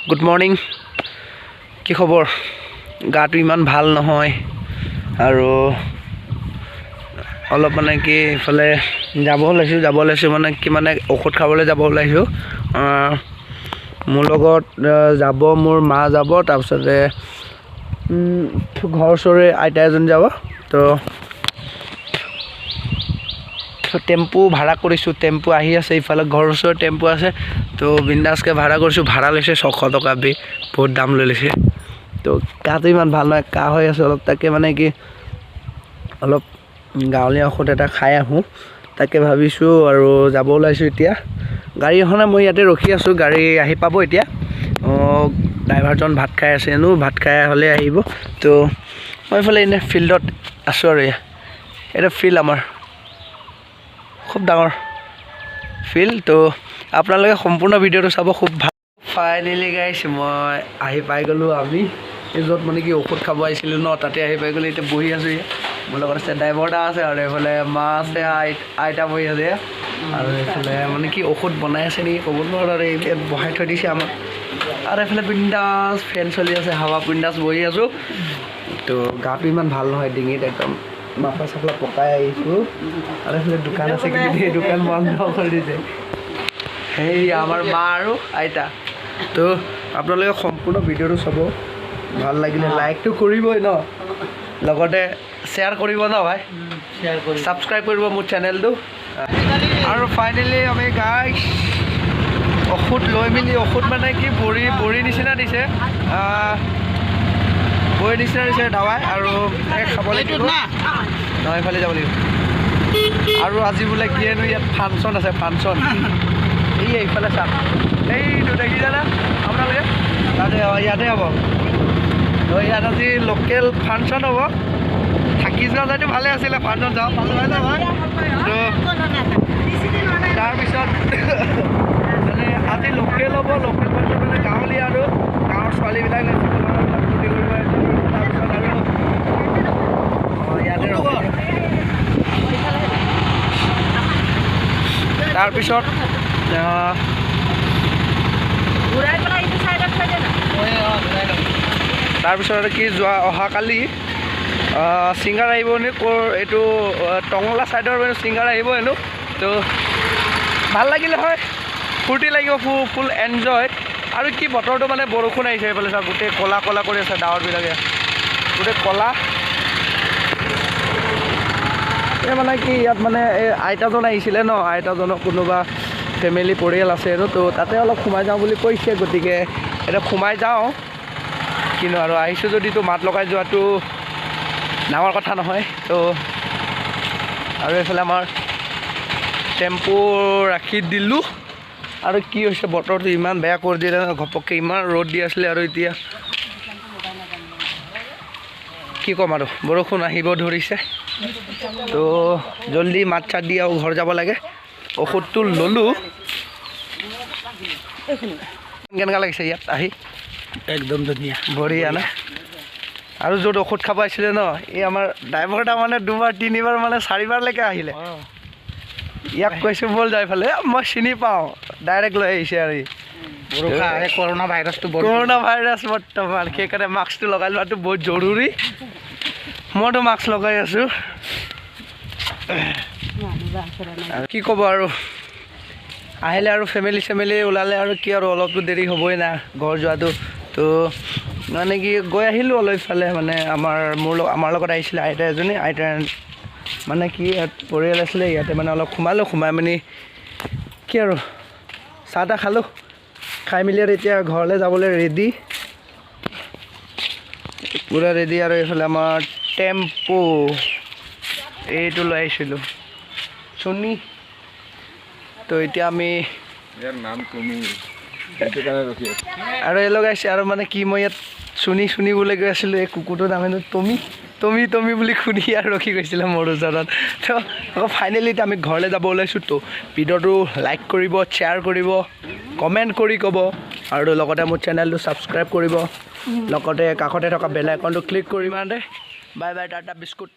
good morning কি খবৰ গাটো ইমান ভাল নহয় আৰু অলপ মানে কি ইফালে যাব ওলাইছোঁ মানে কি মানে ঔষধ খাবলৈ যাব ওলাইছোঁ মোৰ লগত যাব মোৰ মা যাব তাৰপিছতে ঘৰ ওচৰৰে আইতা এজন যাব তো টেম্পু ভাড়া কৰিছোঁ টেম্পু আহি আছে ইফালে ঘৰ ওচৰত টেম্পু আছে তো বিন্দাসকে ভাড়া কৰিছোঁ ভাড়া লৈছে 600 টকা বহুত দাম লৈ লৈছে তো গাটো ইমান ভাল নহয় কাহ হৈ আছে অলপ তাকে মানে কি অলপ গাঁৱলীয়া ঔষধ এটা খাই আহোঁ তাকে ভাবিছোঁ আৰু যাব ওলাইছোঁ এতিয়া গাড়ী এখনে মই ইয়াতে ৰখি আছোঁ গাড়ী আহি পাব এতিয়া ড্ৰাইভাৰজন ভাত খাই আছে ভাত খাই হ'লে আহিব তো মই ইফালে এনে ফিল্ডত আছোঁ আৰু এটা ফিল্ড আমাৰ খুব ডাঙৰ ফিল্ড তো আপোনালোকে সম্পূৰ্ণ ভিডিঅ'টো চাব খুব ভাল ফাইনেলি গাইছ মই আহি পাই গ'লোঁ আমি য'ত মানে কি ঔষধ খাব আহিছিলোঁ ন তাতে আহি পাই গ'লোঁ এতিয়া বহি আছোঁ মোৰ লগত আছে ড্ৰাইভাৰ এটা আছে আৰু এইফালে মা আছে আইতা বহি আছে আৰু এইফালে মানে কি ঔষধ বনাই আছে নেকি ক'ব নোৱাৰোঁ আৰু ইয়াত বহাই থৈ দিছে আমাক আৰু এইফালে বিন্দাছ ফেন চলি আছে হাৱা বিন্দাছ বহি আছোঁ তো গাটো ইমান ভাল নহয় ডিঙিত একদম মাফলা চাফলা পকাই আহিছোঁ আৰু এইফালে দোকান আছে কিন্তু সেই দোকান বন্ধ কৰি দিছে সেই আমাৰ মা আৰু আইতা তো আপোনালোকে সম্পূৰ্ণ ভিডিঅ'টো চাব ভাল লাগিলে লাইকটো কৰিবই ন লগতে শ্বেয়াৰ কৰিব ন ভাই শ্বেয়াৰ কৰি ছাবস্ক্ৰাইব কৰিব মোৰ চেনেলটো আৰু ফাইনেলি আমি গাইছ ঔষধ লৈ মেলি ঔষধ মানে কি বড়ি নিচিনা দিছে বড়ি নিচিনা দিছে দাৱাই আৰু খাব লাগিব নহয় এইফালে যাব লাগিব আৰু আজি বোলে কিয়েনো ইয়াত ফাংচন আছে ফাংচন এইফালে চাওক এইটো দেখিছে না আপোনালোকে তাতে ইয়াতে হ'ব তো ইয়াত আজি লোকেল ফাংচন হ'ব থাকি যোৱা যায়তো ভালে আছিলে ফাংচন যাওঁ পালোঁ হয় নহয় তো তাৰপিছত মানে আজি লোকেল হ'ব লোকেল ফাংচন মানে গাঁৱলীয়া আৰু গাঁৱৰ ছোৱালীবিলাক ফূৰ্তি কৰিব তাৰপিছত আৰু ইয়াতে ৰ'ব তাৰপিছত তাৰপিছত আৰু কি যোৱা অহাকালি ছিংগাৰ আহিব এইটো টঙলা ছাইডৰ ছিংগাৰ আহিব হেনো তো ভাল লাগিলে হয় ফূৰ্তি লাগিব ফুল এনজয় আৰু কি বতৰটো মানে বৰষুণ আহিছে এইফালে চাওক গোটেই ক'লা ক'লা কৰি আছে ডাৱৰবিলাকে গোটেই ক'লা এই মানে কি ইয়াত মানে এই আইতাজন আহিছিলে ন আইতাজনক কোনোবা ফেমিলি পৰিয়াল আছে আৰু তো তাতে অলপ সোমাই যাওঁ বুলি কৈছে গতিকে এতিয়া সোমাই যাওঁ কিন্তু আৰু আহিছোঁ যদিতো মাত লগাই যোৱাটো ডাঙৰ কথা নহয় তো আৰু এইফালে আমাৰ টেম্পু ৰাখি দিলোঁ আৰু কি হৈছে বতৰটো ইমান বেয়া কৰি দিলে ঘপককৈ ইমান ৰ'দ দি আছিলে আৰু এতিয়া কি ক'ম আৰু বৰষুণ আহিব ধৰিছে তো জলদি মাত চাত দি আৰু ঘৰ যাব লাগে ঔষধটো ল'লোঁ কেনেকুৱা লাগিছে ইয়াত আহি একদম ধুনীয়া বঢ়িয়া না আৰু য'ত ঔষধ খাব আহিছিলে ন এই আমাৰ ড্ৰাইভাৰটা মানে 2বাৰ 3বাৰ মানে 4বাৰলৈকে আহিলে ইয়াক কৈছোঁ ব'ল যাই ফালে মই চিনি পাওঁ ডাইৰেক্ট লৈ আহিছে আৰু কৰোণা ভাইৰাছ বৰ্তমান সেইকাৰণে মাস্কটো লগাই লোৱাটো বহুত জৰুৰী মইতো মাস্ক লগাই আছোঁ কি ক'ব আৰু আহিলে আৰু ফেমিলি ওলালে আৰু কি আৰু অলপতো দেৰি হ'বই না ঘৰ যোৱাটো তো মানে কি গৈ আহিলোঁ অলপ ইফালে মানে আমাৰ লগত আহিছিলে আইতা এজনী আইতা মানে কি ইয়াত পৰিয়াল আছিলে ইয়াতে মানে অলপ সোমাই মেলি কি আৰু চাহ তাহ খালোঁ খাই মেলি আৰু এতিয়া ঘৰলৈ যাবলৈ ৰেডি পূৰা ৰেডি আৰু এইফালে আমাৰ টেম্পু এইটো লৈ আহিছিলোঁ চুনি তো এতিয়া আমি আৰু এই লগাইছে আৰু মানে কি মই ইয়াত চুনি বুলি গৈ আছিলোঁ এই কুকুৰটোৰ নাম হেনো টমি বুলি শুনি আৰু ৰখি গৈছিলে মোৰ ওচৰত তো আকৌ ফাইনেলি এতিয়া আমি ঘৰলৈ যাব ওলাইছোঁ তো ভিডিঅ'টো লাইক কৰিব শ্বেয়াৰ কৰিব কমেণ্ট কৰি ক'ব আৰু লগতে মোৰ চেনেলটো ছাবস্ক্ৰাইব কৰিব লগতে কাষতে থকা বেল আইকনটো ক্লিক কৰি মানে বাই টাটা বিস্কুট